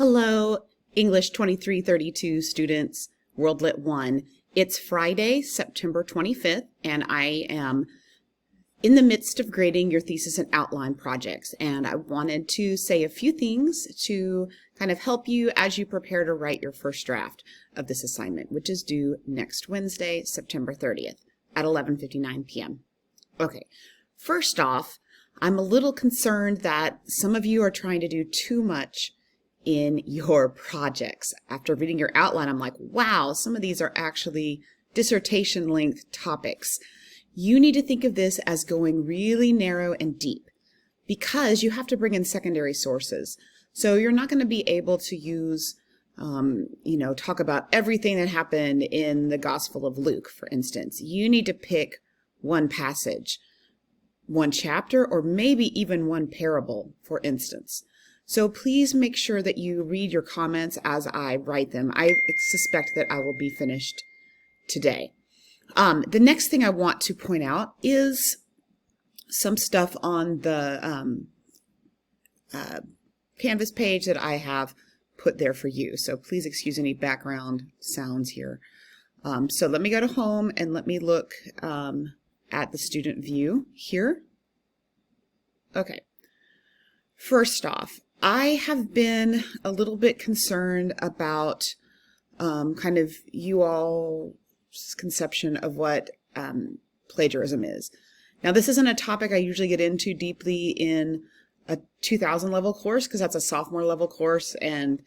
Hello, English 2332 students, World Lit 1. It's Friday, September 25th, and I am in the midst of grading your thesis and outline projects. And I wanted to say a few things to kind of help you as you prepare to write your first draft of this assignment, which is due next Wednesday, September 30th at 11:59 p.m. Okay, first off, I'm a little concerned that some of you are trying to do too much in your projects. After reading your outline, I'm like, wow, some of these are actually dissertation length topics. You need to think of this as going really narrow and deep because you have to bring in secondary sources. So you're not going to be able to use, talk about everything that happened in the Gospel of Luke, for instance. You need to pick one passage, one chapter, or maybe even one parable, for instance. So please make sure that you read your comments as I write them. I suspect that I will be finished today. The next thing I want to point out is some stuff on the Canvas page that I have put there for you. So please excuse any background sounds here. So let me go to home and let me look at the student view here. Okay. First off, I have been a little bit concerned about kind of you all's conception of what plagiarism is. Now, this isn't a topic I usually get into deeply in a 2000 level course because that's a sophomore level course, and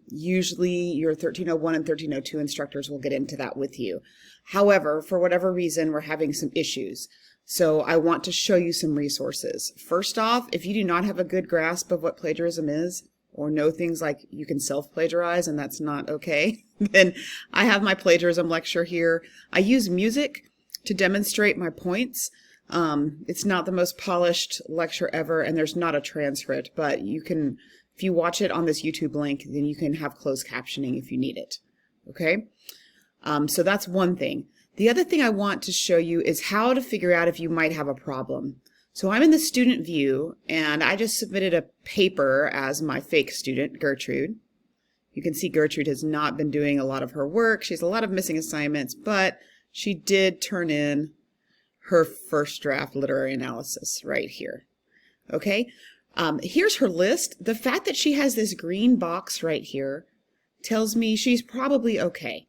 usually your 1301 and 1302 instructors will get into that with you. However, for whatever reason, we're having some issues. So I want to show you some resources. First off, if you do not have a good grasp of what plagiarism is, or know things like you can self-plagiarize and that's not okay, then I have my plagiarism lecture here. I use music to demonstrate my points. It's not the most polished lecture ever, and there's not a transcript, but you can, if you watch it on this YouTube link, then you can have closed captioning if you need it. Okay? So that's one thing. The other thing I want to show you is how to figure out if you might have a problem. So I'm in the student view, and I just submitted a paper as my fake student, Gertrude. You can see Gertrude has not been doing a lot of her work. She has a lot of missing assignments, but she did turn in her first draft literary analysis right here. Okay, here's her list. The fact that she has this green box right here tells me she's probably okay.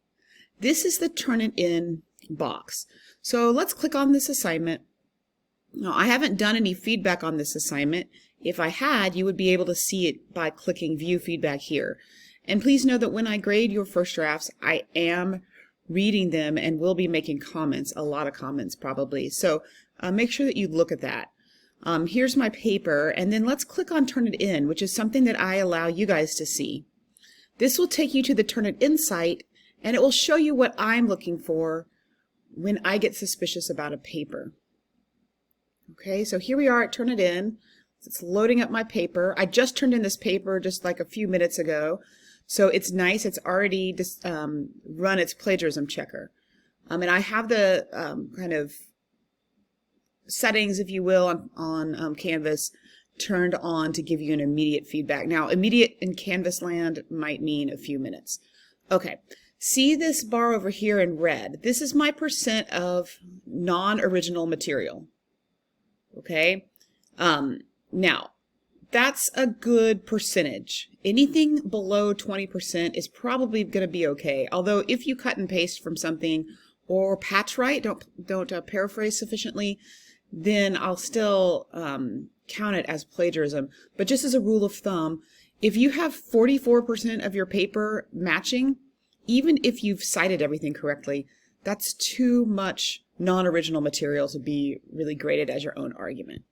This is the turn it in box. So let's click on this assignment. Now, I haven't done any feedback on this assignment. If I had, you would be able to see it by clicking view feedback here. And please know that when I grade your first drafts, I am reading them and will be making comments, a lot of comments probably. So make sure that you look at that. Here's my paper, and then let's click on Turn It In, which is something that I allow you guys to see. This will take you to the Turn It In site, and it will show you what I'm looking for when I get suspicious about a paper. Okay, so here we are at Turn It In. It's loading up my paper. I just turned in this paper just like a few minutes ago. So it's nice. It's already run its plagiarism checker. And I have the kind of settings, if you will, on Canvas turned on to give you an immediate feedback. Now, immediate in Canvas land might mean a few minutes. Okay. See this bar over here in red? This is my percent of non-original material. Okay? Now, that's a good percentage. Anything below 20% is probably going to be okay. Although if you cut and paste from something or patch right, don't paraphrase sufficiently, then I'll still count it as plagiarism. But just as a rule of thumb, if you have 44% of your paper matching, even if you've cited everything correctly, that's too much non-original material to be really graded as your own argument.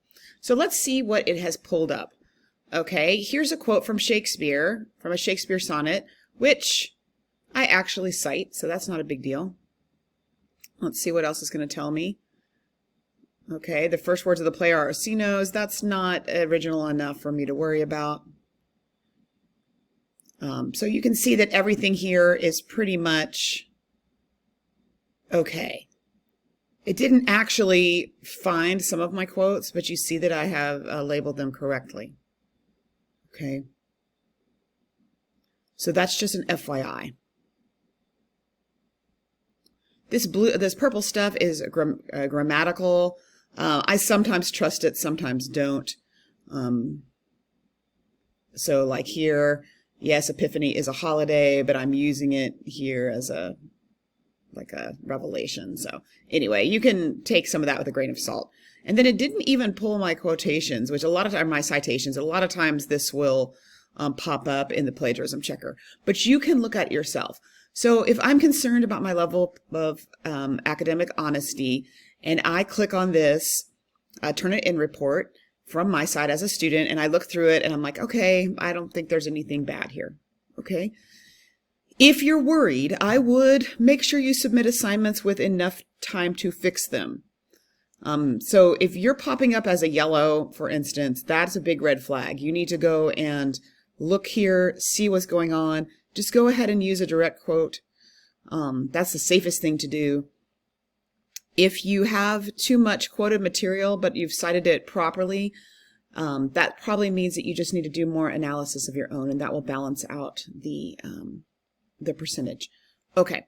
So let's see what it has pulled up. Okay, here's a quote from Shakespeare, from a Shakespeare sonnet, which I actually cite, so that's not a big deal. Let's see what else it's going to tell me. Okay, the first words of the play are Orsino's. That's not original enough for me to worry about. So you can see that everything here is pretty much okay. It didn't actually find some of my quotes, but you see that I have labeled them correctly. Okay. So that's just an FYI. This purple stuff is grammatical. I sometimes trust it, sometimes don't. So like here, yes, Epiphany is a holiday, but I'm using it here as like a revelation. So anyway, you can take some of that with a grain of salt. And then it didn't even pull my quotations, which a lot of times, my citations, a lot of times this will pop up in the plagiarism checker. But you can look at it yourself. So if I'm concerned about my level of academic honesty, and I click on this Turnitin report from my side as a student, and I look through it, and I'm like, okay, I don't think there's anything bad here. Okay. If you're worried, I would make sure you submit assignments with enough time to fix them. So if you're popping up as a yellow, for instance, that's a big red flag. You need to go and look here, see what's going on. Just go ahead and use a direct quote. That's the safest thing to do. If you have too much quoted material, but you've cited it properly, that probably means that you just need to do more analysis of your own, and that will balance out the percentage. Okay,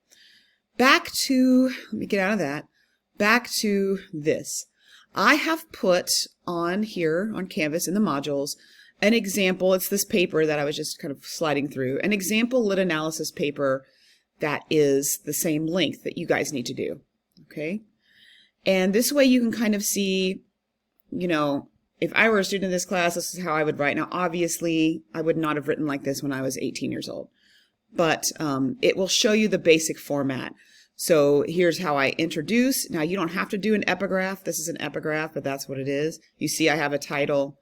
back to, let me get out of that. Back to this. I have put on here on Canvas in the modules an example. It's this paper that I was just kind of sliding through. An example lit analysis paper that is the same length that you guys need to do. Okay. And this way you can kind of see, you know, if I were a student in this class, this is how I would write. Now, obviously, I would not have written like this when I was 18 years old. But it will show you the basic format. So here's how I introduce. Now, you don't have to do an epigraph. This is an epigraph, but that's what it is. You see I have a title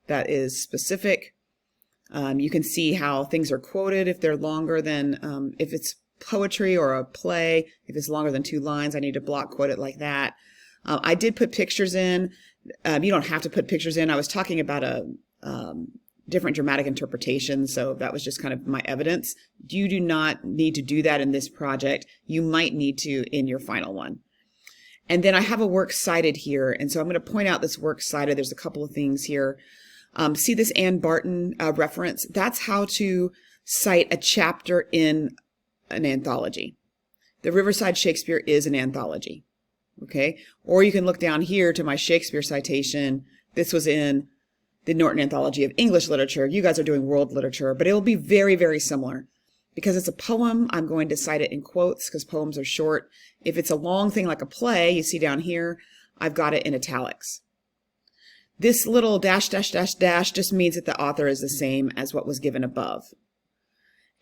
that is specific. You can see how things are quoted if they're longer than, if it's poetry or a play, if it's longer than 2 lines, I need to block quote it like that. I did put pictures in. You don't have to put pictures in. I was talking about a different dramatic interpretation, so that was just kind of my evidence. You do not need to do that in this project. You might need to in your final one. And then I have a works cited here, and so I'm going to point out this works cited. There's a couple of things here. See this Ann Barton reference? That's how to cite a chapter in an anthology. The Riverside Shakespeare is an anthology. Okay? Or you can look down here to my Shakespeare citation. This was in the Norton Anthology of English Literature. You guys are doing world literature, but it will be very, very similar. Because it's a poem, I'm going to cite it in quotes because poems are short. If it's a long thing like a play, you see down here, I've got it in italics. This little dash, dash, dash, dash just means that the author is the same as what was given above.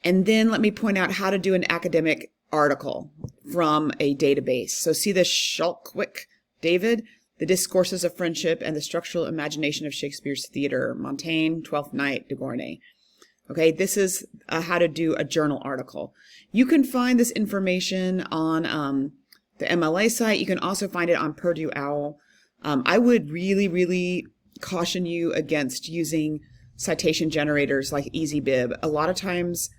And then let me point out how to do an academic article from a database. So see the Shulkwick, David? The Discourses of Friendship and the Structural Imagination of Shakespeare's Theater, Montaigne, Twelfth Night, de Gournay. Okay, this is how to do a journal article. You can find this information on the MLA site. You can also find it on Purdue OWL. I would really, really caution you against using citation generators like EasyBib. A lot of times,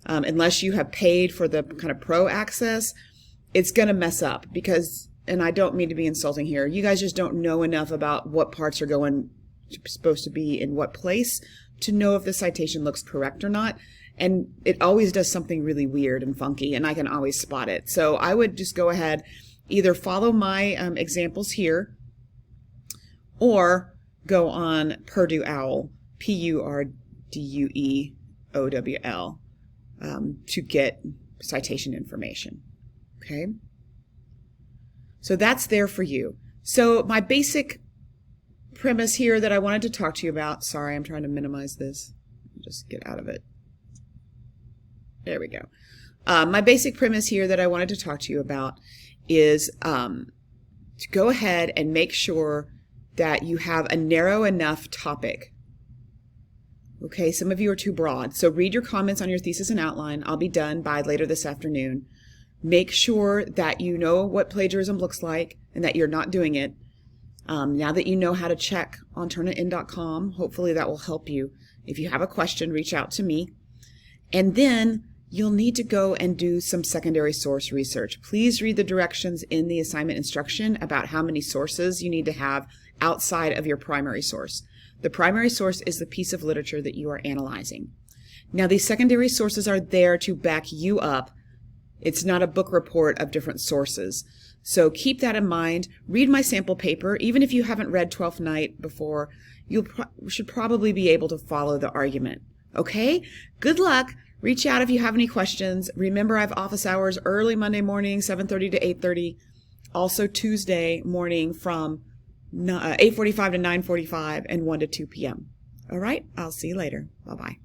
unless you have paid for the kind of pro access, it's going to mess up because, and I don't mean to be insulting here, you guys just don't know enough about what parts are supposed to be in what place to know if the citation looks correct or not. And it always does something really weird and funky, and I can always spot it. So I would just go ahead, either follow my examples here, or go on Purdue OWL, PURDUEOWL, to get citation information. Okay? So that's there for you. So my basic premise here that I wanted to talk to you about, sorry, I'm trying to minimize this, just get out of it. There we go. My basic premise here that I wanted to talk to you about is to go ahead and make sure that you have a narrow enough topic. Okay, some of you are too broad. So read your comments on your thesis and outline. I'll be done by later this afternoon. Make sure that you know what plagiarism looks like and that you're not doing it. Now that you know how to check on Turnitin.com, hopefully that will help you. If you have a question, reach out to me. And then you'll need to go and do some secondary source research. Please read the directions in the assignment instruction about how many sources you need to have outside of your primary source. The primary source is the piece of literature that you are analyzing. Now, these secondary sources are there to back you up. It's not a book report of different sources. So keep that in mind. Read my sample paper. Even if you haven't read Twelfth Night before, you should probably be able to follow the argument. Okay? Good luck. Reach out if you have any questions. Remember, I have office hours early Monday morning, 7:30 to 8:30. Also Tuesday morning from 8:45 to 9:45 and 1 to 2 p.m. All right? I'll see you later. Bye-bye.